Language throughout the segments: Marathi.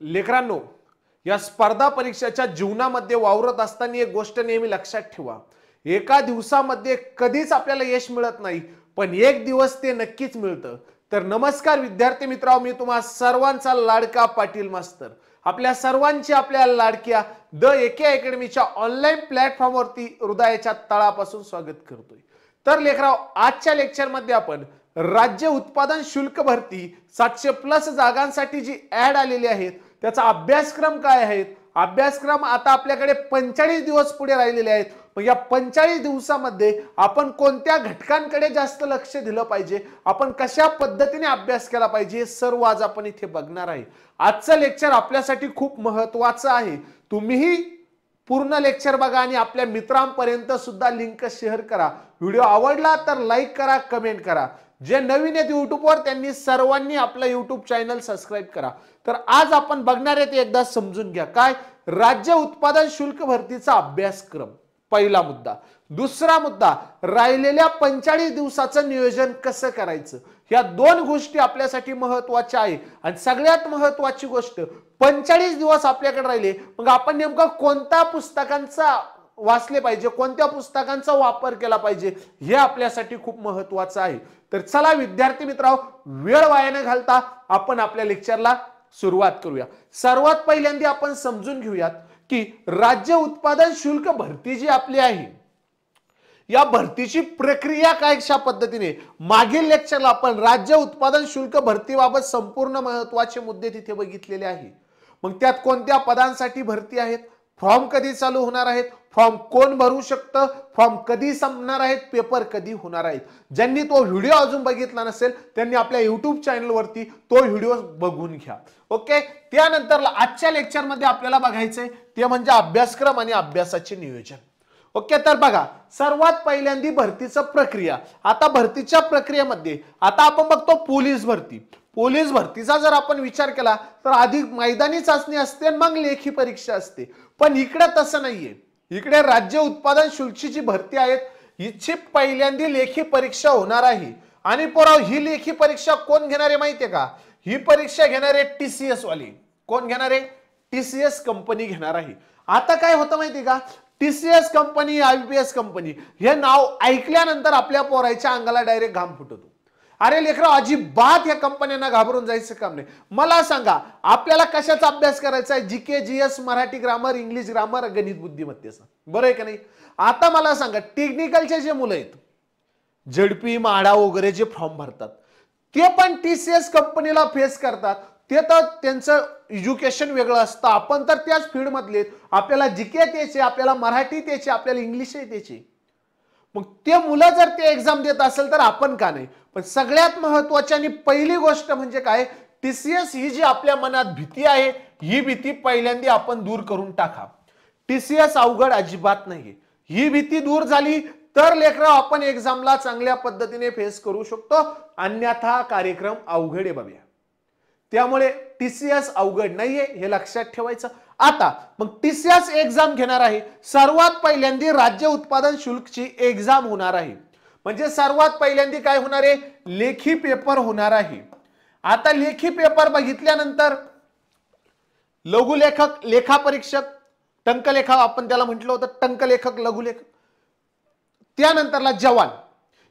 लेकरांनो, या स्पर्धा परीक्षेच्या जीवनामध्ये वावरत असताना एक गोष्ट नेहमी लक्षात ठेवा, एका दिवसामध्ये कधीच आपल्याला यश मिळत नाही, पण एक दिवस ते नक्कीच मिळतं. तर नमस्कार विद्यार्थी मित्रांनो, मी तुम्हा सर्वांचा लाडका पाटील मास्तर आपल्या सर्वांची आपल्या लाडक्या द एके अकॅडमीच्या ऑनलाईन प्लॅटफॉर्मवरती हृदयाच्या तळापासून स्वागत करतोय. तर लेकराव, आजच्या लेक्चरमध्ये आपण राज्य उत्पादन शुल्क भरती 700+ जागांसाठी जी ऍड आलेली आहे त्याचा अभ्यासक्रम काय आहे. अभ्यासक्रम आता आपल्याकडे 45 दिवस पुढे राहिलेले आहेत. मग या 45 दिवसामध्ये आपण कोणत्या घटकांकडे जास्त लक्ष दिलं पाहिजे, आपण कशा पद्धतीने अभ्यास केला पाहिजे, हे सर्व आज आपण इथे बघणार आहे. आजचं लेक्चर आपल्यासाठी खूप महत्त्वाचं आहे. तुम्हीही पूर्ण लेक्चर बघा आणि आपल्या मित्रांपर्यंत सुद्धा लिंक शेअर करा. व्हिडिओ आवडला तर लाईक करा, कमेंट करा. जे नवीन आहेत युट्यूबवर त्यांनी सर्वांनी आपलं युट्यूब चॅनल सबस्क्राईब करा. तर आज आपण बघणार आहे ते एकदा समजून घ्या. काय? राज्य उत्पादन शुल्क भरतीचा अभ्यासक्रम, पहिला मुद्दा. दुसरा मुद्दा, राहिलेल्या 45 दिवसाचं नियोजन कसं करायचं. या दोन गोष्टी आपल्यासाठी महत्त्वाच्या आहे. आणि सगळ्यात महत्त्वाची गोष्ट, 45 दिवस आपल्याकडे राहिले, मग आपण नेमकं कोणत्या पुस्तकांचा वाचले पाहिजे, कोणत्या पुस्तकांचा वापर केला पाहिजे, हे आपल्यासाठी खूप महत्त्वाचं आहे. तर चला विद्यार्थी मित्रांनो, वेळ वाया न घालता आपण आपल्या लेक्चरला सुरुवात करूया. सर्वात पहिल्यांदा आपण समजून घेऊयात की राज्य उत्पादन शुल्क भरती जी आपली आहे, या भरतीची प्रक्रिया काय कशा पद्धतीने. मागील लेक्चरला आपण राज्य उत्पादन शुल्क भरतीबाबत संपूर्ण महत्त्वाचे मुद्दे तिथे बघितलेले आहे. मग त्यात कोणत्या पदांसाठी भरती आहेत, फॉर्म कधी चालू होणार आहेत, फॉर्म कोण भरू शकतं, फॉर्म कधी संपणार आहेत, पेपर कधी होणार आहेत. ज्यांनी तो व्हिडिओ अजून बघितला नसेल त्यांनी आपल्या युट्यूब चॅनलवरती तो व्हिडिओ बघून घ्या. ओके. त्यानंतर आजच्या लेक्चरमध्ये आपल्याला बघायचंय ते म्हणजे अभ्यासक्रम आणि अभ्यासाचे नियोजन. ओके. तर बघा, सर्वात पहिल्यांदी भरतीचं प्रक्रिया. आता भरतीच्या प्रक्रियेमध्ये आता आपण बघतो पोलीस भरती. पोलीस भरतीचा जर आपण विचार केला तर आधी मैदानी चाचणी असते, मग लेखी परीक्षा असते. पण इकडे तसं नाहीये. इकडे राज्य उत्पादन शुल्कची जी भरती आहे हिची पहिल्यांदी लेखी परीक्षा होणार आहे. आणि पोराव, ही लेखी परीक्षा कोण घेणार आहे माहितीये का? ही परीक्षा घेणार आहे TCS वाली. कोण घेणार आहे? TCS कंपनी घेणार आहे. आता काय होतं माहितीये का, TCS कंपनी, IBS कंपनी हे नाव ऐकल्यानंतर आपल्या पोराच्या अंगाला डायरेक्ट घाम फुटतो. अरे लेकरं, अजिबात या कंपन्यांना घाबरून जायचं काम नाही. मला सांगा, आपल्याला कशाचा अभ्यास करायचा आहे? GK, GS, Marathi grammar, English grammar, गणित बुद्धिमत्तेचा. बरं आहे का नाही? आता मला सांगा, टेक्निकलचे जे मुलं आहेत, झडपी, म्हाडा वगैरे जे फॉर्म भरतात, ते पण TCS कंपनीला फेस करतात. ते तर त्यांचं एज्युकेशन वेगळं असतं. आपण तर त्याच फील्ड मधले, आपल्याला GK त्याचे, आपल्याला मराठी त्याचे, आपल्याला इंग्लिश त्याचे. मग ते मुलं जर ते एक्झाम देत असेल तर आपण का नाही. पण सगळ्यात महत्त्वाची आणि पहिली गोष्ट म्हणजे काय, TCS ही जी आपल्या मनात भीती आहे, ही भीती पहिल्यांदा आपण दूर करून टाका. TCS अवघड अजिबात नाहीये. ही भीती दूर झाली तर लेकरं आपण एक्झामला चांगल्या पद्धतीने फेस करू शकतो. अन्यथा कार्यक्रम अवघड आहे बाबा. त्यामुळे TCS अवघड नाहीये, हे लक्षात ठेवायचं. आता मग TCS एक्झाम घेणार आहे. सर्वात पहिल्यांदा राज्य उत्पादन शुल्कची एक्झाम होणार आहे. म्हणजे सर्वात पहिल्यांदा काय होणार आहे? लेखी पेपर होणार आहे. आता लेखी पेपर बघितल्यानंतर लघुलेखक, लेखापरीक्षक, टंकलेखक आपण त्याला म्हटलं होतं, टंकलेखक, लघुलेखक, त्यानंतरला जवान,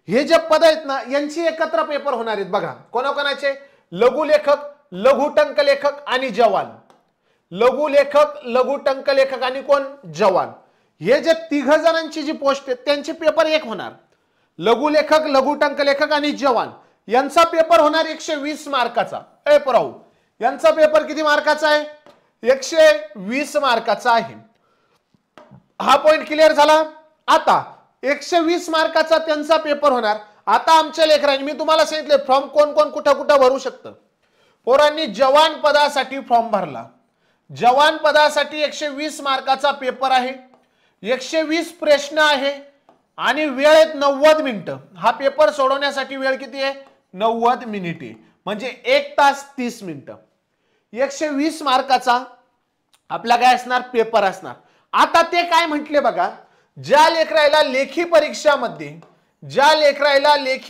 हे जे पद आहेत ना यांची एकत्र पेपर होणार आहेत. बघा कोणाकोणाचे? लघुलेखक, लघु टंकलेखक आणि जवान. लघुलेखक, लघु टंकलेखक आणि कोण? जवान. हे जे तिघ जणांची जी पोस्ट आहेत त्यांचे पेपर एक होणार. लघुलेखक, लघु टंकलेखक आणि जवान यांचा पेपर होणार 120 मार्काचा. ए पराऊ, यांचा पेपर किती मार्काचा आहे? 120 मार्काचा आहे. हा पॉइंट क्लिअर झाला. आता 120 मार्काचा त्यांचा पेपर होणार. आता आमच्या लेकरांनी, मी तुम्हाला सांगितले फॉर्म कोण कोण कुठं कुठं भरू शकतं. पोरांनी जवान पदासाठी फॉर्म भरला. जवान पदासाठी 120 मार्काचा पेपर आहे. 120 प्रश्न आहे आणि वेळ आहे 90 मिनिटं. हा पेपर सोडवण्यासाठी वेळ किती आहे? 90 मिनिटे, म्हणजे 1 तास 30 मिनिटं. 120 मार्काचा आपला काय असणार? पेपर असणार. आता ते काय म्हटले बघा, ज्या लेकराला लेखी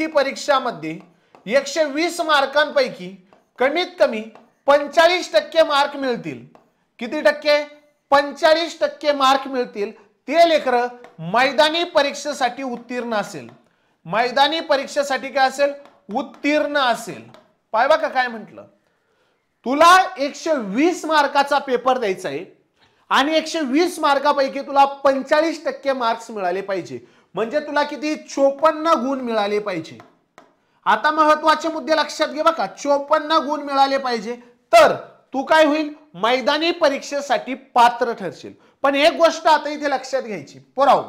परीक्षामध्ये 120 मार्कांपैकी कमीत कमी 45% मार्क मिळतील. किती टक्के? 45% मार्क मिळतील. ते लेकर मैदानी परीक्षेसाठी उत्तीर्ण असेल. मैदानी परीक्षेसाठी काय असेल? उत्तीर्ण असेल. पाय बघा काय म्हटलं, तुला 120 मार्काचा पेपर द्यायचा आहे आणि 120 मार्कापैकी तुला 45% मार्क्स मिळाले पाहिजे. म्हणजे तुला किती? 54 गुण मिळाले पाहिजे. आता महत्वाचे मुद्दे लक्षात घे बघा. 54 गुण मिळाले पाहिजे तर तू काय होईल? मैदानी परीक्षेसाठी पात्र ठरशील. पण एक गोष्ट आता इथे लक्षात घ्यायची पोराव,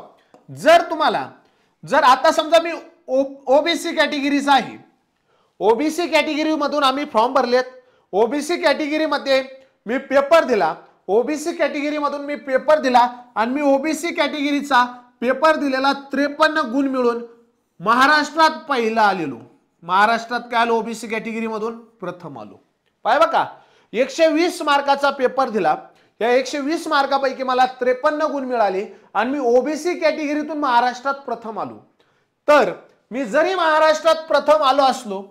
जर आता समजा मी ओबीसी कॅटेगरीचा आहे, ओबीसी कॅटेगरी मधून आम्ही फॉर्म भरलेत, ओबीसी कॅटेगरी मध्ये मी पेपर दिला, ओबीसी कॅटेगरी मधून मी पेपर दिला आणि मी ओबीसी कॅटेगरीचा पेपर दिलेला 53 गुण मिळून महाराष्ट्रात पहिला आलेलो. महाराष्ट्रात काय आलो? ओबीसी कॅटेगरी मधून प्रथम आलो. पाय बघा, 120 मार्काचा पेपर दिला, या 120 मार्कापैकी मला 53 गुण मिळाले आणि मी ओबीसी कॅटेगरीतून महाराष्ट्रात प्रथम आलो. तर मी जरी महाराष्ट्रात प्रथम आलो असलो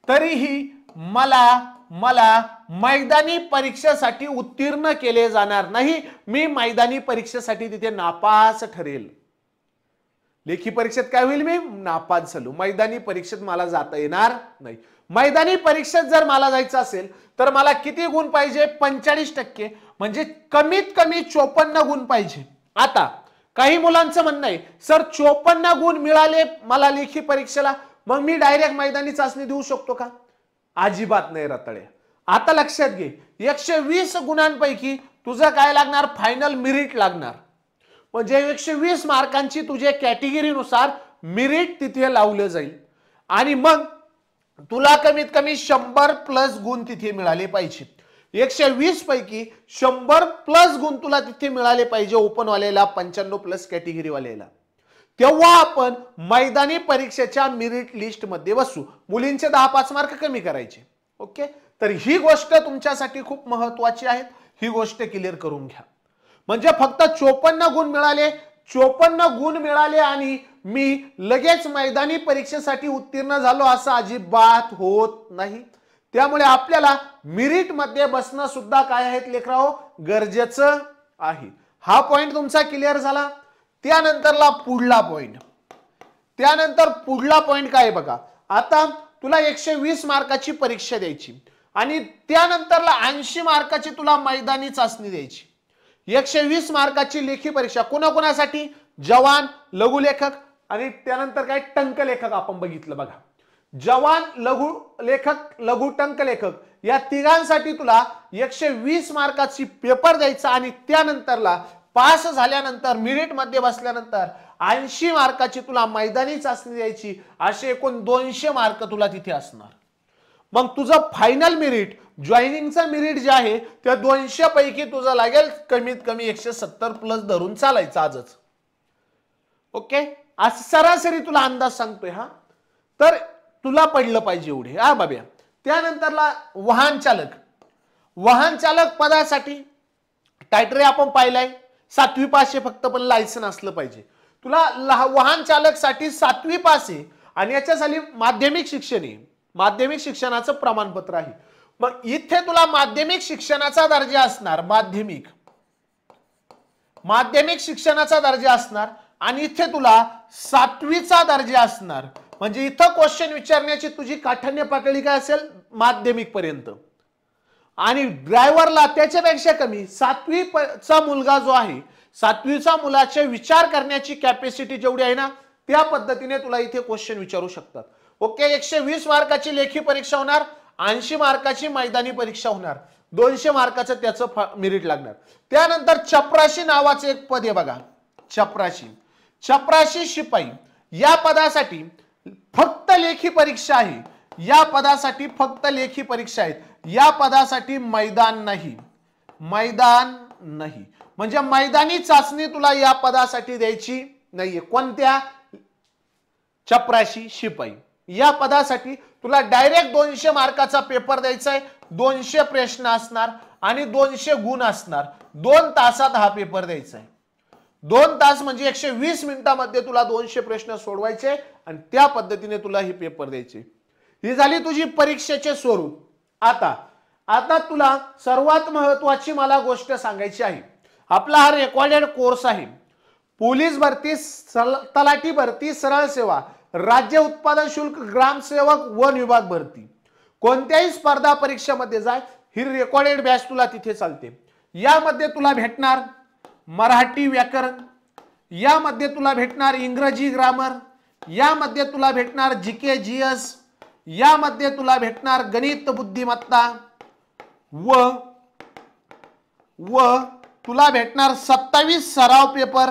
तरीही मला मैदानी परीक्षेसाठी उत्तीर्ण केले जाणार नाही. मी मैदानी परीक्षेसाठी तिथे नापास ठरेल. लेखी परीक्षेत काय होईल? मी नापास झालो. मैदानी परीक्षेत मला जाता येणार नाही. मैदानी परीक्षेत जर मला जायचं असेल तर मला किती गुण पाहिजे? 45%. म्हणजे कमीत कमी 54 गुण पाहिजे. आता काही मुलांचं म्हणणं आहे, सर 54 गुण मिळाले मला लेखी परीक्षेला, मग मी डायरेक्ट मैदानी चाचणी देऊ शकतो का? अजिबात नाही रताळे. आता लक्षात घे, 120 गुणांपैकी तुझं काय लागणार? फायनल मेरिट लागणार. म्हणजे 120 मार्कांची तुझ्या कॅटेगरीनुसार मेरिट तिथे लावलं जाईल आणि मग तुला कमीत कमी 100+ गुण तिथे मिळाले पाहिजे. 120 पैकी 100+ गुण तुला तिथे मिळाले पाहिजे ओपन वाल्याला, 95+ कॅटेगरी वाल्याला. तेव्हा आपण मैदानी परीक्षेच्या मेरिट लिस्ट मध्ये बसू. मुलींचे 10-5 मार्क कमी करायचे. ओके, तर ही गोष्ट तुमच्यासाठी खूप महत्वाची आहे. ही गोष्ट क्लिअर करून घ्या. म्हणजे फक्त 54 गुण मिळाले, 54 गुण मिळाले आणि मी लगेच मैदानी परीक्षेसाठी उत्तीर्ण झालो असं अजिबात होत नाही. त्यामुळे आपल्याला मेरिट मध्ये बसणं सुद्धा काय आहेत लेकराओ? गरजेचं आहे. हा पॉइंट तुमचा क्लिअर झाला. त्यानंतरला पुढला पॉइंट काय बघा. आता तुला 120 मार्काची परीक्षा द्यायची आणि त्यानंतरला 80 मार्काची तुला मैदानी चाचणी द्यायची. 120 मार्काची लेखी परीक्षा कोणाकोणासाठी? जवान, लघुलेखक आणि त्यानंतर काय? टंकलेखक. आपण बघितलं बघा, जवान, लघुलेखक, लघु टंकलेखक या तिघांसाठी तुला 120 मार्काची पेपर द्यायचा आणि त्यानंतरला पास झाल्यानंतर मेरिट मध्ये बसल्यानंतर 80 मार्काची तुला मैदानी चाचणी द्यायची. असे एकूण 200 मार्क तुला तिथे असणार. मग तुझं फायनल मेरिट, जॉईनिंगचं मेरिट जे आहे त्या 200 पैकी तुझं लागेल कमीत कमी 170+ धरून चालायचं आजच. ओके, आज सरासरी तुला अंदाज सांगतोय हा. तर तुला पडलं पाहिजे एवढे हा बाब्या. त्यानंतरला वाहन चालक पदासाठी टायटरी आपण पाहिलाय 7वी पास आहे फक्त, पण लायसन असलं पाहिजे. तुला वाहन चालक साठी 7वी पास आहे आणि याच्यासाठी माध्यमिक शिक्षण आहे. माध्यमिक शिक्षणाचं प्रमाणपत्र आहे. मग इथे तुला माध्यमिक शिक्षणाचा दर्जा असणार, माध्यमिक शिक्षणाचा दर्जा असणार आणि इथे तुला 7वीचा दर्जा असणार. म्हणजे इथं क्वेश्चन विचारण्याची तुझी काठिण्य पातळी काय असेल? माध्यमिक पर्यंत. आणि ड्रायव्हरला त्याच्यापेक्षा कमी 7वीचा मुलगा जो आहे, 7वीचा मुलाचे विचार करण्याची कॅपॅसिटी जेवढी आहे ना, त्या पद्धतीने तुला इथे क्वेश्चन विचारू शकतात. ओके, 120 मार्काची लेखी परीक्षा होणार, 80 मार्काची मैदानी परीक्षा होणार, 200 मार्काचं त्याचं मेरिट लागणार. त्यानंतर चपराशी नावाचं एक पद आहे बघा, चपराशी शिपाई. या पदासाठी फक्त लेखी परीक्षा आहे. या पदासाठी फक्त लेखी परीक्षा आहेत. या पदासाठी मैदान नाही. म्हणजे मैदानी चाचणी तुला या पदासाठी द्यायची नाहीये. कोणत्या? चपराशी शिपाई या पदासाठी तुला डायरेक्ट 200 मार्काचा पेपर द्यायचा आहे. 200 प्रश्न असणार आणि 200 गुण असणार. 2 तासात हा पेपर द्यायचा आहे. 2 तास म्हणजे 120 मिनिटांमध्ये तुला 200 प्रश्न सोडवायचे आणि त्या पद्धतीने तुला हे पेपर द्यायचे. ही झाली तुझी परीक्षेचे स्वरूप. आता आता तुला सर्वात महत्वाची मला गोष्ट सांगायची आहे. आपला हा रेकॉर्डेड कोर्स आहे. पोलीस भरती, तलाठी भरती, सरळ सेवा, राज्य उत्पादन शुल्क, ग्रामसेवक, वन विभाग भरती, कोणत्याही स्पर्धा परीक्षेमध्ये जाय, ही रेकॉर्डेड बॅच तुला तिथे चालते. यामध्ये तुला भेटणार मराठी व्याकरण, यामध्ये तुला भेटणार इंग्रजी ग्रामर, यामध्ये तुला भेटणार जीके जीएस, यामध्ये तुला भेटणार गणित बुद्धिमत्ता व तुला भेटणार 27 सराव पेपर,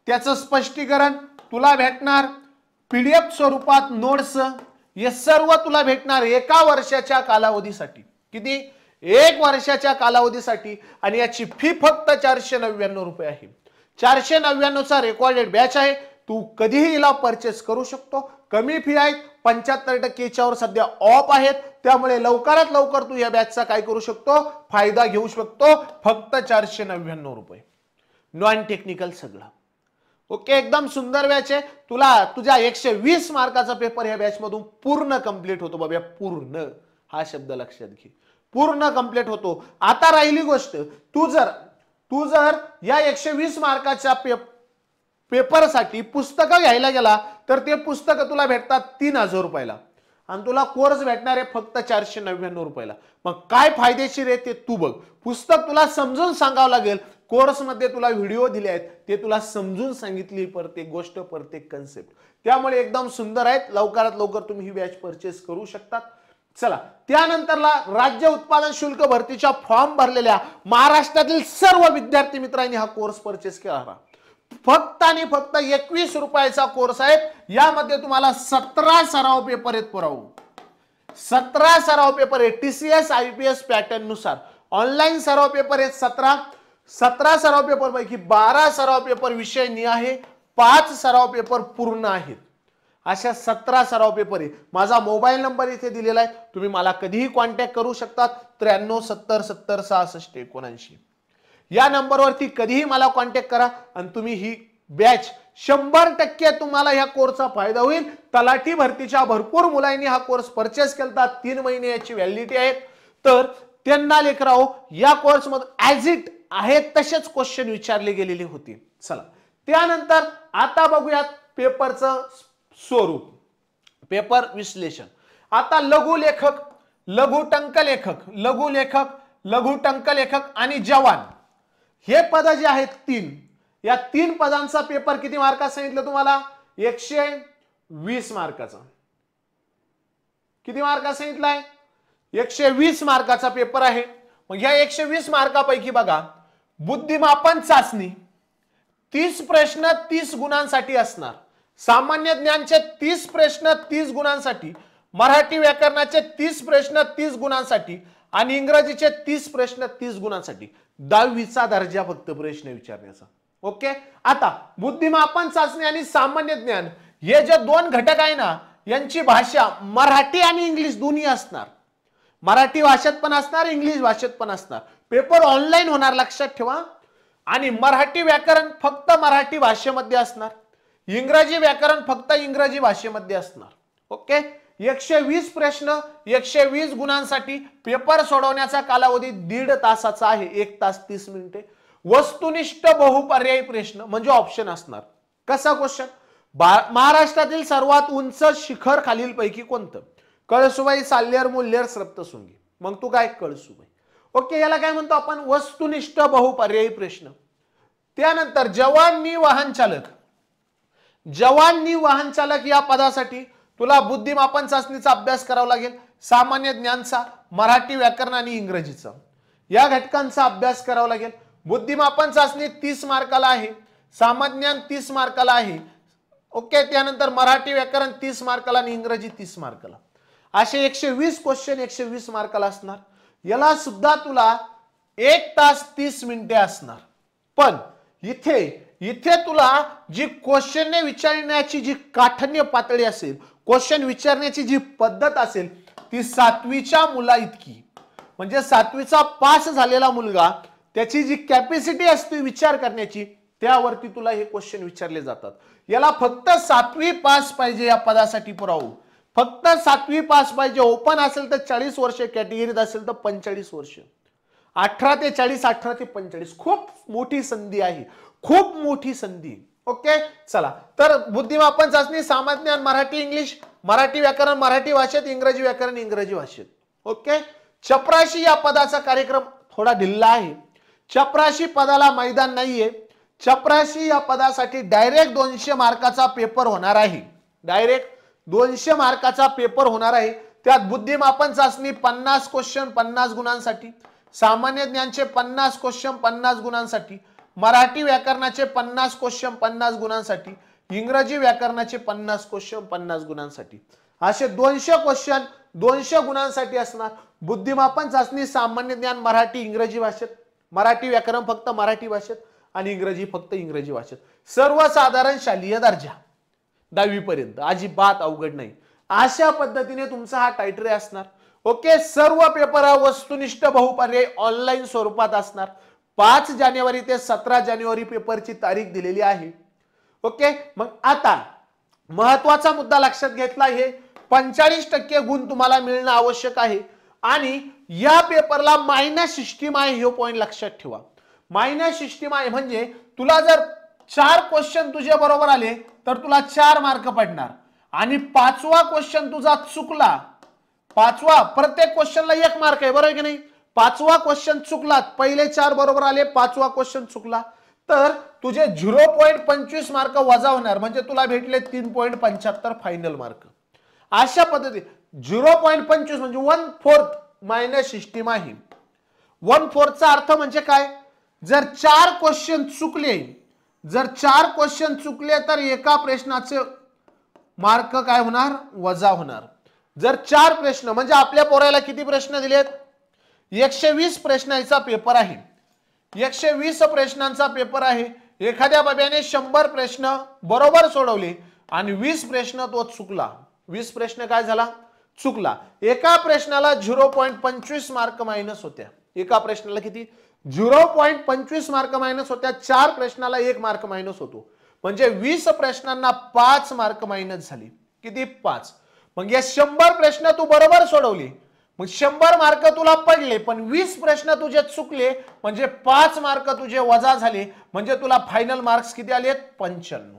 त्याचं स्पष्टीकरण तुला भेटणार पीडीएफ स्वरूपात नोट्स. हे सर्व तुला भेटणार एका वर्षाच्या कालावधीसाठी. किती? 1 वर्षाच्या कालावधीसाठी. आणि याची फी फक्त 499 रुपये आहे. 499 चा रेकॉर्डेड बॅच आहे. तू कधीही हिला परचेस करू शकतो. कमी फी आहेत, 75% वर सध्या ऑफ आहेत. त्यामुळे लवकरात लवकर तू या बॅचचा काय करू शकतो, फायदा घेऊ शकतो. फक्त 499 रुपये, नॉन टेक्निकल सगळं. ओके, एकदम सुंदर बॅच आहे. तुला तुझ्या 120 मार्काचा पेपर या बॅच मधून पूर्ण कंप्लीट होतो बाबा. पूर्ण हा शब्द लक्षात घे, पूर्ण कंप्लीट होतो. आता राहिली गोष्ट, तू जर या 120 मार्काच्या पेपरसाठी पुस्तकं घ्यायला गेला तर ते पुस्तक तुला भेटतात 3000 रुपयाला आणि तुला कोर्स भेटणार आहे फक्त 499 रुपयाला. मग काय फायदेशीर आहे ते तू बघ. पुस्तक तुला समजून सांगावं लागेल. कोर्स मध्ये तुला व्हिडिओ दिले आहेत, ते तुला समजून सांगितली प्रत्येक गोष्ट, प्रत्येक कन्सेप्ट. त्यामुळे एकदम सुंदर आहेत. लवकरात लवकर तुम्ही ही बॅच परचेस करू शकतात. चला, त्यानंतरला राज्य उत्पादन शुल्क भरतीचा फॉर्म भरलेल्या महाराष्ट्रातील सर्व विद्यार्थी मित्रांनी हा कोर्स परचेस केला. फक्त आणि फक्त 21 रुपयाचा कोर्स आहे. यामध्ये तुम्हाला 17 सराव पेपर आहेत. पुरावू 17 सराव पेपर आहे टीसीएस आयपीएस पॅटर्न नुसार. ऑनलाईन सराव पेपर आहेत 17 सराव पेपर पैकी 12 सराव पेपर विषय आहे, 5 सराव पेपर पूर्ण आहेत. अशा 17 सराव पेपर आहे. माझा मोबाईल नंबर इथे दिलेला आहे. तुम्ही मला कधीही कॉन्टॅक्ट करू शकतात. 93 70 70 66 79. या नंबरवरती कधीही मला कॉन्टॅक्ट करा आणि तुम्ही ही बॅच 100% तुम्हाला या कोर्सचा फायदा होईल. तलाठी भरतीच्या भरपूर मुलांनी हा कोर्स परचेस केला. 3 महिने याची व्हॅलिडिटी आहे. तर त्यांना लेकराओ या कोर्स मध्ये ॲज इट आहे तसेच क्वेश्चन विचारले गेलेले होते. चला, त्यानंतर आता बघूयात पेपरचं स्वरूप, पेपर विश्लेषण. आता लघुलेखक, लघुटंकलेखक, लघुटंकलेखक आणि जवान हे पद जे आहेत 3, या 3 पदांचा पेपर किती मार्काचा सांगितलं तुम्हाला? 120 मार्काचा. किती मार्काचा सांगितलाय? 120 मार्काचा पेपर आहे. मग या 120 मार्कापैकी बघा, बुद्धिमापन चाचणी 30 प्रश्न 30 गुणांसाठी असणार. सामान्य ज्ञानचे 30 प्रश्न 30 गुणांसाठी, मराठी व्याकरणाचे 30 प्रश्न 30 गुणांसाठी आणि इंग्रजीचे 30 प्रश्न 30 गुणांसाठी. 10वीचा दर्जा फक्त प्रश्न विचारण्याचा. ओके, आता बुद्धिमापन चाचणी आणि सामान्य ज्ञान हे जे 2 घटक आहे ना, यांची भाषा मराठी आणि इंग्लिश दोन्ही असणार. मराठी भाषेत पण असणार, इंग्लिश भाषेत पण असणार. पेपर ऑनलाईन होणार लक्षात ठेवा. आणि मराठी व्याकरण फक्त मराठी भाषेमध्ये असणार, इंग्रजी व्याकरण फक्त इंग्रजी भाषेमध्ये असणार. ओके, 120 प्रश्न 120 गुणांसाठी. पेपर सोडवण्याचा कालावधी 1.5 तासाचा आहे, 1 तास 30 मिनिटे. वस्तुनिष्ठ बहुपर्यायी प्रश्न म्हणजे ऑप्शन असणार. कसा क्वेश्चन? महाराष्ट्रातील सर्वात उंच शिखर खालीलपैकी कोणतं? कळसुबाई, साल्हेर, मुल्हेर, सप्तशृंगी. मग तू काय? कळसुबाई. ओके, याला काय म्हणतो आपण? वस्तुनिष्ठ बहुपर्यायी प्रश्न. त्यानंतर जवानी वाहन चालक. जवानी वाहन चालक या पदासाठी तुला बुद्धिमापन चाचणीचा अभ्यास करावा लागेल, सामान्य ज्ञानचा, मराठी व्याकरण आणि इंग्रजीचा या घटकांचा अभ्यास करावा लागेल. बुद्धिमापन चाचणी 30 मार्काला आहे, सामान्य ज्ञान 30 मार्काला आहे. ओके, त्यानंतर मराठी व्याकरण 30 मार्काला आणि इंग्रजी 30 मार्काला. असे 120 क्वेश्चन 120 मार्काला असणार. याला सुद्धा तुला 1 तास 30 मिनिटे असणार. पण इथे तुला जी क्वेश्चनने विचारण्याची जी काठिण्य पातळी असेल, क्वेश्चन विचारण्याची जी पद्धत असेल, ती 7वीच्या मुला इतकी. म्हणजे 7वीचा पास झालेला मुलगा त्याची जी कॅपॅसिटी असते विचार करण्याची, त्यावरती तुला हे क्वेश्चन विचारले जातात. याला फक्त 7वी पास पाहिजे या पदासाठी. पुरावू फक्त 7वी पास पाहिजे. ओपन असेल तर 40 वर्ष, कॅटेगरीत असेल तर 45 वर्ष. 18 ते 40, 18 ते 45. खूप मोठी संधी आहे, खूप मोठी संधी. ओके चला, तर बुद्धिमापन चाचणी सामान्य ज्ञान मराठी इंग्लिश, मराठी व्याकरण मराठी भाषेत, इंग्रजी व्याकरण इंग्रजी भाषेत. ओके. चपराशी या पदाचा कार्यक्रम थोडा ढिल्ला आहे. चपराशी पदाला मैदान नाहीये. चपराशी या पदासाठी डायरेक्ट 200 मार्काचा पेपर होणार आहे. डायरेक्ट 200 मार्काचा पेपर होणार आहे. त्यात बुद्धिमापन चाचणी 50 क्वेश्चन 50 गुणांसाठी, सामान्य ज्ञानचे 50 क्वेश्चन 50 गुणांसाठी, मराठी व्याकरणाचे 50 क्वेश्चन 50 गुणांसाठी, इंग्रजी व्याकरणाचे 50 क्वेश्चन 50 गुणांसाठी. असे 200 क्वेश्चन 200 गुणांसाठी असणार. बुद्धिमापन चाचणी सामान्य ज्ञान मराठी इंग्रजी भाषेत, मराठी व्याकरण फक्त मराठी भाषेत आणि इंग्रजी फक्त इंग्रजी भाषेत. सर्वसाधारण शालेय दर्जा 10वी पर्यंत, अजिबात अवघड नाही. अशा पद्धतीने तुमचा हा टायटरे असणार. ओके. सर्व पेपर वस्तुनिष्ठ बहुपर्याय ऑनलाईन स्वरूपात असणार. 5 जानेवारी ते 17 जानेवारी पेपरची तारीख दिलेली आहे. ओके. मग आता महत्वाचा मुद्दा लक्षात घेतला आहे, 45% गुण तुम्हाला मिळणं आवश्यक आहे. आणि या पेपरला मायनस सिस्टीम आहे, हे पॉइंट लक्षात ठेवा. मायनस सिस्टीम आहे म्हणजे तुला जर 4 क्वेश्चन तुझे बरोबर आले तर तुला 4 मार्क पडणार. आणि 5वा क्वेश्चन तुझा चुकला, 5वा, प्रत्येक क्वेश्चनला 1 मार्क आहे, बरोबर की नाही. 5वा क्वेश्चन चुकला, पहिले 4 बरोबर आले, 5वा क्वेश्चन चुकला तर तुझे 0.25 मार्क वजा होणार. म्हणजे तुला भेटले 3.75 फायनल मार्क. अशा पद्धती 0.25 म्हणजे 1/4 मायनस सिस्टीम आहे. 1/4 चा अर्थ म्हणजे काय, जर 4 क्वेश्चन चुकले, जर 4 क्वेश्चन चुकले तर एका प्रश्नाचे मार्क काय होणार, वजा होणार. जर 4 प्रश्न म्हणजे आपल्या पोराला किती प्रश्न दिलेत, 120 प्रश्नांचा पेपर आहे. 120 प्रश्नांचा पेपर आहे. एखाद्या बाब्याने 100 प्रश्न बरोबर सोडवले आणि 20 प्रश्न तो चुकला. 20 प्रश्न काय झाला, चुकला. एका प्रश्नाला 0.25 मार्क मायनस होत्या. एका प्रश्नाला किती, 0.25 मार्क मायनस होत्या. 4 प्रश्नाला 1 मार्क मायनस होतो. म्हणजे 20 प्रश्नांना 5 मार्क मायनस झाले. किती, 5. मग या 100 प्रश्न तू बरोबर सोडवले, मग 100 मार्क तुला पडले. पण 20 प्रश्न तुझे चुकले म्हणजे 5 मार्क तुझे वजा झाले. म्हणजे तुला फायनल मार्क्स किती आले, 95.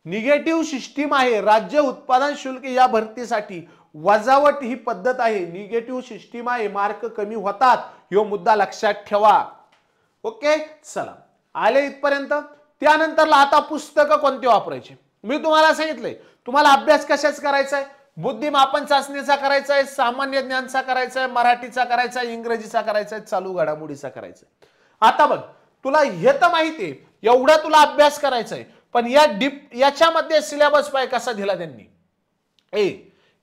निगेटिव्ह सिस्टीम आहे. राज्य उत्पादन शुल्क या भरतीसाठी वजावट ही पद्धत आहे. निगेटिव्ह सिस्टीम आहे, मार्क कमी होतात, हा मुद्दा लक्षात ठेवा. ओके चला, आले इथपर्यंत. त्यानंतरला आता पुस्तकं कोणते वापरायचे मी तुम्हाला सांगितलंय. तुम्हाला अभ्यास कशाच करायचा आहे, बुद्धिमापन चाचणीचा करायचा आहे, सामान्य ज्ञानचा करायचा आहे, मराठीचा करायचा आहे, इंग्रजीचा करायचा आहे, चालू घडामोडीचा करायचा आहे. आता बघ, तुला हे तर माहिती आहे, एवढा तुला अभ्यास करायचा आहे. पण याच्यामध्ये सिलेबस पाय कसा दिला त्यांनी,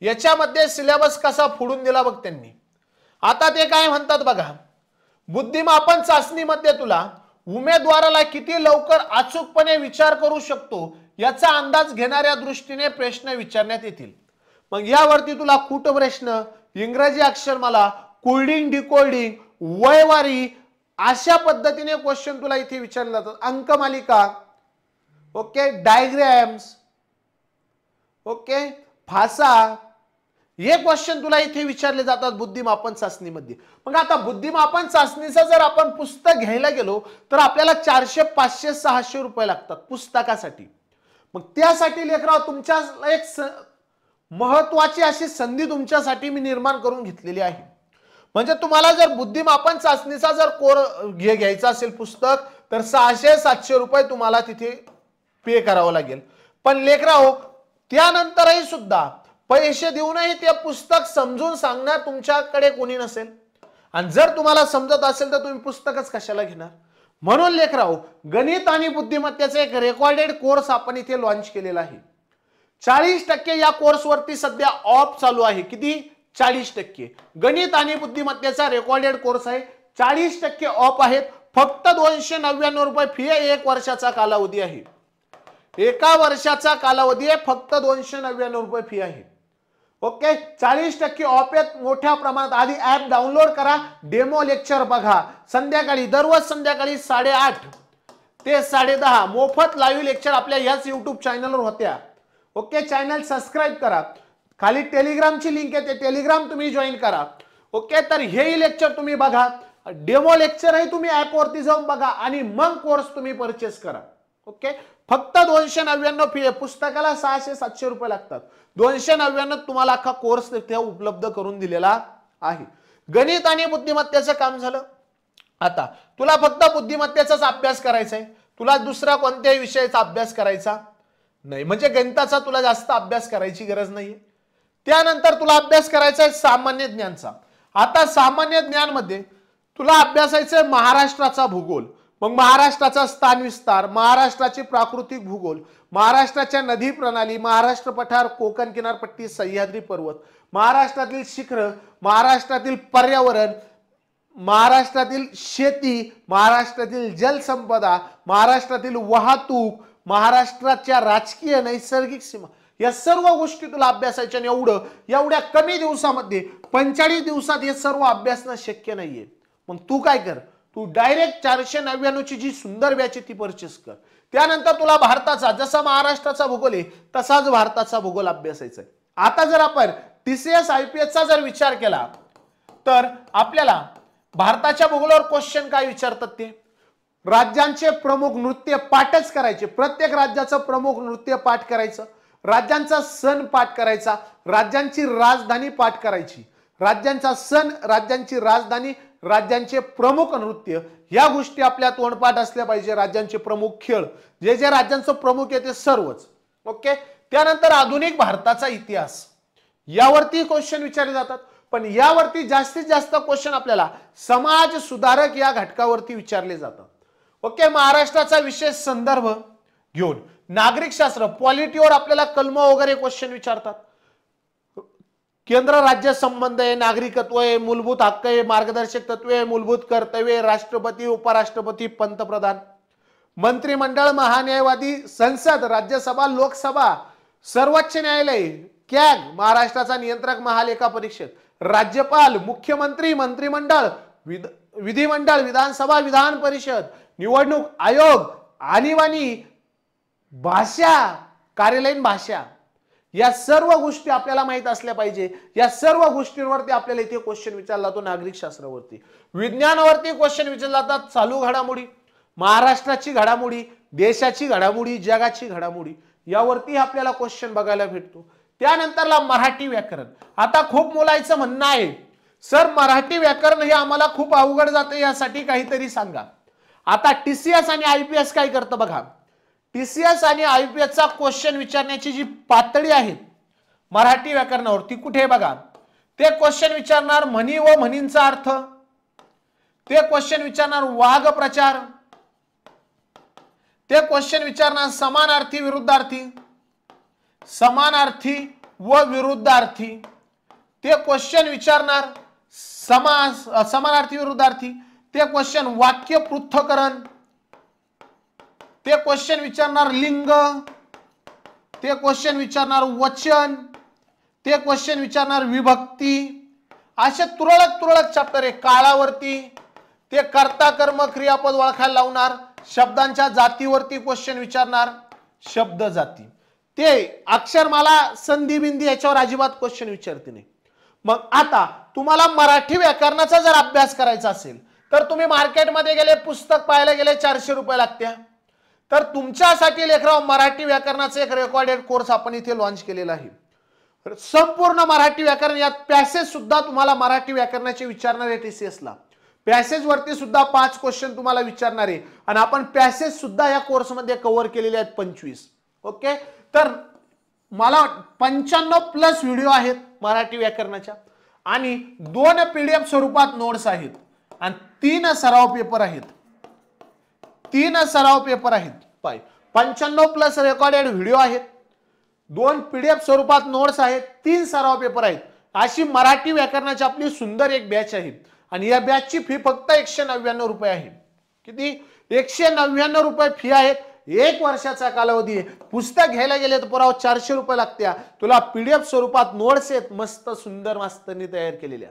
याच्यामध्ये सिलेबस कसा फोडून दिला बघ त्यांनी. आता ते काय म्हणतात बघा, बुद्धिमापन चाचणीमध्ये तुला उमेदवाराला किती लवकर अचूकपणे विचार करू शकतो याचा अंदाज घेणाऱ्या दृष्टीने प्रश्न विचारण्यात येतील. मग यावरती तुला कूट प्रश्न, इंग्रजी अक्षरमाला, कोडिंग डिकोडिंग, वयवारी अशा पद्धतीने क्वेश्चन तुला इथे विचारले जातात. अंकमालिका, ओके, डायग्राम्स, ओके, भाषा, हे क्वेश्चन तुला इथे विचारले जातात बुद्धिमापन चाचणीमध्ये. मग आता बुद्धिमापन चाचणीचं जर आपण पुस्तक घ्यायला गेलो तर आपल्याला 400, 500, 600 रुपये लागतात पुस्तकासाठी. मग त्यासाठी लेकराव तुमच्या एक महत्वाची अशी संधी तुमच्यासाठी मी निर्माण करून घेतलेली आहे. म्हणजे तुम्हाला जर बुद्धिमापन चाचणीचा जर घ्यायचा असेल पुस्तक तर 600-700 रुपये तुम्हाला तिथे पे करावं लागेल. पण लेकराव त्यानंतरही सुद्धा पैसे देऊनही ते पुस्तक समजून सांगणार तुमच्याकडे कोणी नसेल. आणि जर तुम्हाला समजत असेल तर तुम्ही पुस्तकच कशाला घेणार. म्हणून लेकराव, गणित आणि बुद्धिमत्तेचा एक रेकॉर्डेड कोर्स आपण इथे लॉन्च केलेला आहे. 40% या कोर्सवरती सध्या ऑफ चालू आहे. किती, 40%. गणित आणि बुद्धिमत्तेचा रेकॉर्डेड कोर्स आहे, 40% ऑफ आहेत. फक्त 299 रुपये फी आहे. 1 वर्षाचा कालावधी आहे. 1 वर्षाचा कालावधी आहे, फक्त 299 रुपये फी आहे. ओके, 40% ऑफ आहेत मोठ्या प्रमाणात. आधी ऍप डाउनलोड करा, डेमो लेक्चर बघा. संध्याकाळी, दररोज संध्याकाळी 8:30 ते 10:30 मोफत लाईव्ह लेक्चर आपल्या याच YouTube चॅनलवर होत्या. ओके, चॅनल सबस्क्राइब करा. खाली टेलिग्रामची लिंक आहे, ते टेलिग्राम तुम्ही जॉईन करा. ओके, तर हेही लेक्चर तुम्ही बघा, डेमो लेक्चरही तुम्ही ऍपवरती जाऊन बघा आणि मग कोर्स तुम्ही परचेस करा. ओके, फक्त 299 फी आहे. पुस्तकाला 600-700 रुपये लागतात. 299 तुम्हाला अख्खा कोर्स तिथे उपलब्ध करून दिलेला आहे. गणित आणि बुद्धिमत्तेचं काम झालं. आता तुला फक्त बुद्धिमत्तेचाच अभ्यास करायचा आहे, तुला दुसरा कोणत्याही विषयाचा अभ्यास करायचा नाही. म्हणजे गणिताचा तुला जास्त अभ्यास करायची गरज नाहीये. त्यानंतर तुला अभ्यास करायचा आहे सामान्य ज्ञानचा. आता सामान्य ज्ञान मध्ये तुला अभ्यासायचं आहे महाराष्ट्राचा भूगोल, मग महाराष्ट्राचा स्थान विस्तार, महाराष्ट्राची प्राकृतिक भूगोल, महाराष्ट्राच्या नदी प्रणाली, महाराष्ट्र पठार, कोकण किनारपट्टी, सह्याद्री पर्वत, महाराष्ट्रातील शिखर, महाराष्ट्रातील पर्यावरण, महाराष्ट्रातील शेती, महाराष्ट्रातील जलसंपदा, महाराष्ट्रातील वाहतूक, महाराष्ट्राच्या राजकीय नैसर्गिक सीमा, या सर्व गोष्टी तुला अभ्यासायच्या. एवढ्या कमी दिवसामध्ये 45 दिवसात हे सर्व अभ्यासणं शक्य नाहीये. मग तू काय कर, तू डायरेक्ट 499 ची जी सुंदर बॅच ती परचेस कर. त्यानंतर तुला भारताचा, जसा महाराष्ट्राचा भूगोल आहे तसाच भारताचा भूगोल अभ्यासायचा आहे. आता जर आपण TCS IPS चा जर विचार केला तर आपल्याला भारताच्या भूगोलावर क्वेश्चन काय विचारतात, ते राज्यांचे प्रमुख नृत्य पाठच करायचे. प्रत्येक राज्याचं प्रमुख नृत्य पाठ करायचं, राज्यांचा सण पाठ करायचा, राज्यांची राजधानी पाठ करायची, राज्यांचा सण, राज्यांची राजधानी, राज्यांचे प्रमुख नृत्य, या गोष्टी आपल्या तोंडपाठ असल्या पाहिजे. राज्यांचे प्रमुख खेळ, जे जे राज्यांचं प्रमुख आहे ते सर्वच. ओके, त्यानंतर आधुनिक भारताचा इतिहास, यावरती क्वेश्चन विचारले जातात. पण यावरती जास्तीत जास्त क्वेश्चन आपल्याला समाज सुधारक या घटकावरती विचारले जातात. ओके, महाराष्ट्राचा विशेष संदर्भ घेऊन नागरिक शास्त्र, पॉलिटीवर आपल्याला कलम वगैरे क्वेश्चन विचारतात. केंद्र राज्य संबंध आहे, नागरिकत्व आहे, मूलभूत हक्क आहे, मार्गदर्शक तत्वे, मूलभूत कर्तव्ये, राष्ट्रपती, उपराष्ट्रपती, पंतप्रधान, मंत्रिमंडळ, महान्यायवादी, संसद, राज्यसभा, लोकसभा, सर्वोच्च न्यायालय, कॅग, महाराष्ट्राचा नियंत्रक महालेखा परीक्षक, राज्यपाल, मुख्यमंत्री, मंत्रिमंडळ, विधिमंडळ, विधानसभा, विधान परिषद, निवडणूक आयोग, आणीबाणी, भाषा, कार्यालयीन भाषा, या सर्व गोष्टी आपल्याला माहित असल्या पाहिजे. या सर्व गोष्टींवरती आपल्याला इथे क्वेश्चन विचारला जातो. नागरिक शास्त्रावरती, विज्ञानावरती क्वेश्चन विचारले जातात. चालू घडामोडी, महाराष्ट्राची घडामोडी, देशाची घडामोडी, जगाची घडामोडी, यावरती आपल्याला क्वेश्चन बघायला भेटतो. त्यानंतरला मराठी व्याकरण. आता खूप मुलांचं म्हणणं आहे, सर मराठी व्याकरण हे आम्हाला खूप अवघड जाते, यासाठी काहीतरी सांगा. आता TCS आणि IPS काय करतं बघा. TCS आणि IPS चा क्वेश्चन विचारण्याची जी पातळी आहे मराठी व्याकरणावर, ती कुठे बघा. ते क्वेश्चन विचारणार म्हणी व म्हणींचा अर्थ, ते क्वेश्चन विचारणार वाग प्रचार, ते क्वेश्चन विचारणार समानार्थी विरुद्धार्थी, समानार्थी व विरुद्धार्थी, ते क्वेश्चन विचारणार समास, समानार्थी विरुद्धार्थी, ते क्वेश्चन वाक्य पृथक्करण, ते क्वेश्चन विचारणार लिंग, ते क्वेश्चन विचारणार वचन, ते क्वेश्चन विचारणार विभक्ती. असे तुरळक चॅप्टर आहे. काळावरती ते कर्ता कर्म क्रियापद ओळखायला लावणार. शब्दांच्या जातीवरती क्वेश्चन विचारणार, शब्द जाती. ते अक्षरमाला, संधी बिंदी याच्यावर अजिबात क्वेश्चन विचारते नाही. मग आता तुम्हाला मराठी व्याकरणाचा जर अभ्यास करायचा असेल तर तुम्ही मार्केटमध्ये गेले, पुस्तक पाहायला गेले, 400 रुपये लागते. तर तुमच्यासाठी लेकराव मराठी व्याकरणाचा एक रेकॉर्डेड कोर्स आपण इथे लॉन्च केलेला आहे. संपूर्ण मराठी व्याकरण, यात पॅसेज सुद्धा तुम्हाला मराठी व्याकरणाचे विचारणार आहे. TCS ला पॅसेज वरती सुद्धा 5 क्वेश्चन तुम्हाला विचारणार आहे आणि आपण पॅसेज सुद्धा या कोर्स मध्ये कव्हर केलेले आहेत 25. ओके, तर मला 95+ व्हिडिओ आहेत मराठी व्याकरणाच्या आणि 2 PDF स्वरूपात नोट्स आहेत आणि 3 सराव पेपर आहेत. 3 सराव पेपर आहेत. 95+ रेकॉर्डेड व्हिडिओ आहेत, 2 PDF स्वरूपात नोट्स आहेत, 3 सराव पेपर आहेत. अशी मराठी व्याकरणाची आपली सुंदर एक बॅच आहे आणि या बॅचची फी फक्त 199 रुपये आहे. किती? 199 रुपये फी आहेत. 1 वर्षाचा कालावधी आहे. पुस्तक घ्यायला गेले तर पुराव 400 रुपये लागत्या. तुला PDF स्वरूपात नोट्स आहेत, मस्त सुंदर मास्तरनी तयार केलेल्या.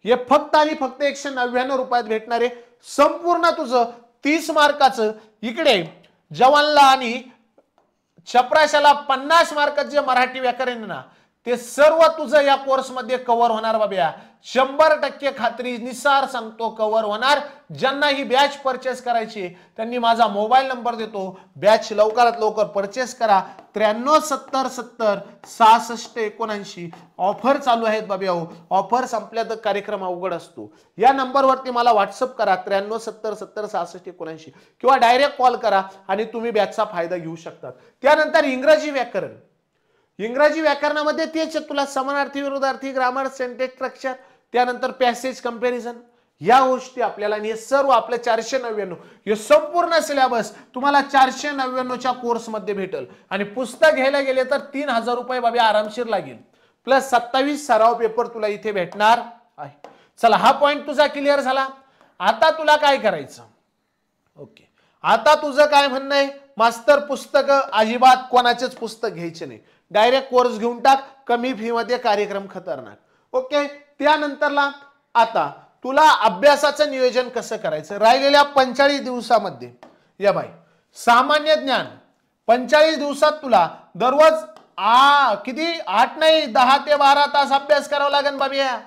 हे फक्त आणि फक्त 199 रुपयात भेटणार आहे. संपूर्ण तुझं 30 मार्काचं. इकडे जवानला आणि चपराशाला 50 मार्काचं जे मराठी व्याकरण ना ते सर्व तुझं या कोर्समध्ये कव्हर होणार बाब्या. 100% खात्री निसार सांगतो कव्हर होणार. ज्यांना ही बॅच परचेस करायची त्यांनी माझा मोबाईल नंबर देतो. बॅच लवकरात लवकर परचेस करा. 9370706679 ऑफर चालू आहेत बाब्या. ऑफर संपल्या तर कार्यक्रम अवघड असतो. या नंबरवरती मला व्हॉट्सअप करा 9370706679 किंवा डायरेक्ट कॉल करा आणि तुम्ही बॅचचा फायदा घेऊ शकता. त्यानंतर इंग्रजी व्याकरण. इंग्रजी व्याकरणामध्ये तेच तुला समानार्थी, विरोधार्थी, ग्रामर, सेंटेन्स स्ट्रक्चर, त्यानंतर पॅसेज कंपॅरिझन, या गोष्टी आपल्याला हे सर्व आपल्या 499 हे संपूर्ण सिलेबस तुम्हाला 499च्या कोर्समध्ये भेटेल. आणि पुस्तक घ्यायला गेले तर 3000 रुपये बाबा आरामशीर लागेल. प्लस 27 सराव पेपर तुला इथे भेटणार आहे. चला, हा पॉइंट तुझा क्लिअर झाला. आता तुला काय करायचं? ओके, आता तुझं काय म्हणणं आहे? मास्तर पुस्तक अजिबात कोणाचेच पुस्तक घ्यायचे नाही, डायरेक्ट कोर्स घेऊन टाक, कमी फी मध्ये कार्यक्रम खतरनाक. ओके, त्यानंतरला आता तुला अभ्यासाचं नियोजन कसं करायचं? राहिलेल्या 45 दिवसामध्ये या बाई, सामान्य ज्ञान 45 दिवसात तुला दररोज किती 8 नाही 10 ते 12 तास अभ्यास करावा लागेल बाबिया.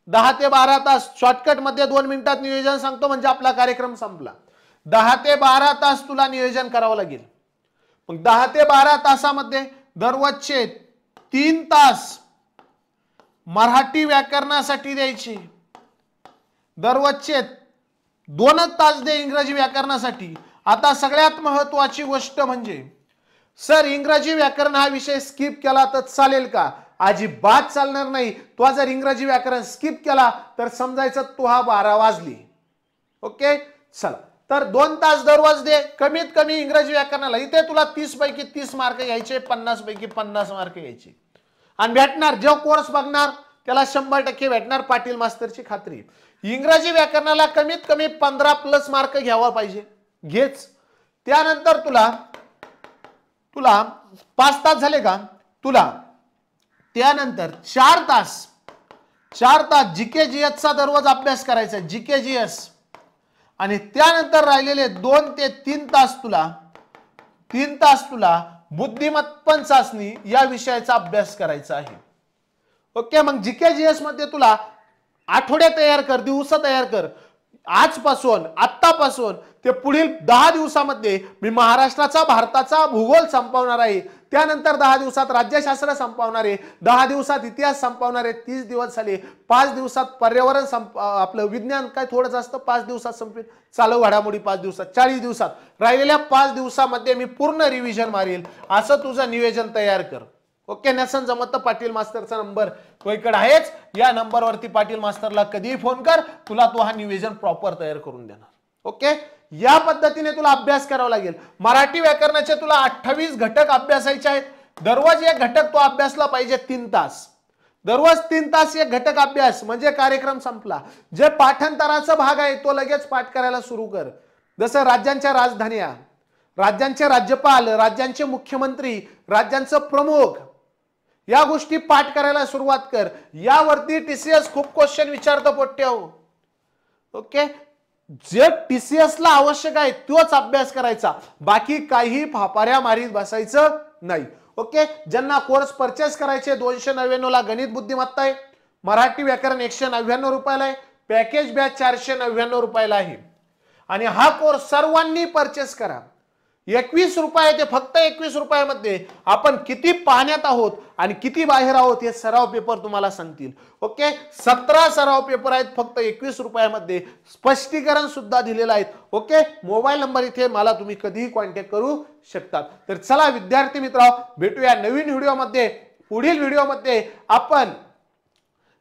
10 ते 12 तास. शॉर्टकट मध्ये 2 मिनिटात नियोजन सांगतो म्हणजे आपला कार्यक्रम संपला. 10 ते 12 तास तुला नियोजन करावं लागेल. मग 10 ते 12 तासामध्ये दररोजचे 3 तास मराठी व्याकरणासाठी द्यायचे. दररोजचे 2 तास दे इंग्रजी व्याकरणासाठी. आता सगळ्यात महत्वाची गोष्ट म्हणजे, सर इंग्रजी व्याकरण हा विषय स्किप केला तर चालेल का? अजिबात चालणार नाही. तो जर इंग्रजी व्याकरण स्किप केला तर समजायचं तू हा 12 वाजली. ओके, चला, तर 2 तास दररोज दे कमीत कमी इंग्रजी व्याकरणाला. इथे तुला 30 पैकी 30 मार्क घ्यायचे, 50 पैकी 50 मार्क घ्यायचे. आणि भेटणार, जो कोर्स बघणार त्याला 100% भेटणार, पाटील मास्तरची खात्री. इंग्रजी व्याकरणाला कमीत कमी 15+ मार्क घ्यावा पाहिजे, घेच. त्यानंतर तुला 5 तास झाले का? तुला त्यानंतर 4 तास जीके जीएसचा दररोज अभ्यास करायचा, जीके जीएस. आणि त्यानंतर राहिलेले 2 ते 3 तास तुला बुद्धिमत्ता चाचणी या विषयाचा अभ्यास करायचा आहे. ओके, मग जीके जीएस मध्ये तुला आठवड्या तयार कर, दिवस तयार कर. आजपासून, आत्तापासून ते पुढील 10 दिवसामध्ये मी महाराष्ट्राचा, भारताचा भूगोल संपवणार आहे. त्यानंतर 10 दिवसात राज्यशास्त्र संपवणार आहे, 10 दिवसात इतिहास संपवणार आहे. 30 दिवस झाले. 5 दिवसात पर्यावरण आपलं विज्ञान काय थोडं जास्त 5 दिवसात संपेल. चालू घडामोडी 5 दिवसात, 40 दिवसात. राहिलेल्या 5 दिवसामध्ये मी पूर्ण रिव्हिजन मारेल. असं तुझं नियोजन तयार कर. ओके, नसन जमत तर पाटील मास्तरचा नंबर तो इकडे आहेच. या नंबरवरती पाटील मास्तरला कधीही फोन कर, तुला तो हा नियोजन प्रॉपर तयार करून देणार. ओके, या पद्धतीने तुला अभ्यास करावा लागेल. मराठी व्याकरणाचे तुला 28 घटक अभ्यासायचे आहेत. दररोज एक घटक तो अभ्यासला पाहिजे 3 तास. दररोज 3 तास एक घटक अभ्यास म्हणजे कार्यक्रम संपला. जे पाठांतराचा भाग आहे तो लगेच पाठ करायला सुरू कर. जसं राज्यांच्या राजधान्या, राज्यांचे राज्यपाल, राज्यांचे मुख्यमंत्री, राज्यांचे प्रमुख, या गोष्टी पाठ करायला सुरुवात कर. यावरती टीसीएस खूप क्वेश्चन विचारतो पोट्ट्याओ. ओके, जे टीसीएस ला आवश्यक आहे तोच अभ्यास करायचा, बाकी काही फापाऱ्या मारीत बसायचं नाही. ओके, ज्यांना कोर्स परचेस करायचे 299 ला गणित बुद्धिमत्ता आहे, मराठी व्याकरण 199 रुपयाला आहे, पॅकेज बॅच 499 रुपयाला आहे. आणि हा कोर्स सर्वांनी परचेस करा. 21 रुपये ते फक्त 21 रुपयामध्ये आपण किती पाहण्यात आहोत आणि किती बाहेर आहोत हे सराव पेपर तुम्हाला सांगतील. ओके, 17 सराव पेपर आहेत फक्त 21 रुपयामध्ये. स्पष्टीकरण सुद्धा दिलेलं आहे. ओके, मोबाईल नंबर इथे मला तुम्ही कधीही कॉन्टॅक्ट करू शकतात. तर चला विद्यार्थी मित्रांनो, भेटूया नवीन व्हिडिओमध्ये. पुढील व्हिडिओमध्ये आपण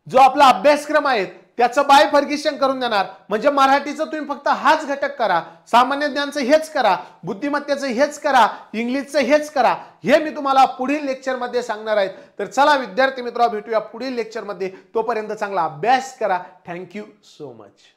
जो आपला अभ्यासक्रम आहे त्याचं बायफर्गेशन करून देणार. म्हणजे मराठीचं तुम्ही फक्त हाच घटक करा, सामान्य ज्ञानचं हेच करा, बुद्धिमत्तेचं हेच करा, इंग्लिशचं हेच करा, हे मी तुम्हाला पुढील लेक्चरमध्ये सांगणार आहे. तर चला विद्यार्थी मित्रांनो, भेटूया पुढील लेक्चरमध्ये. तोपर्यंत चांगला अभ्यास करा. Thank you so much.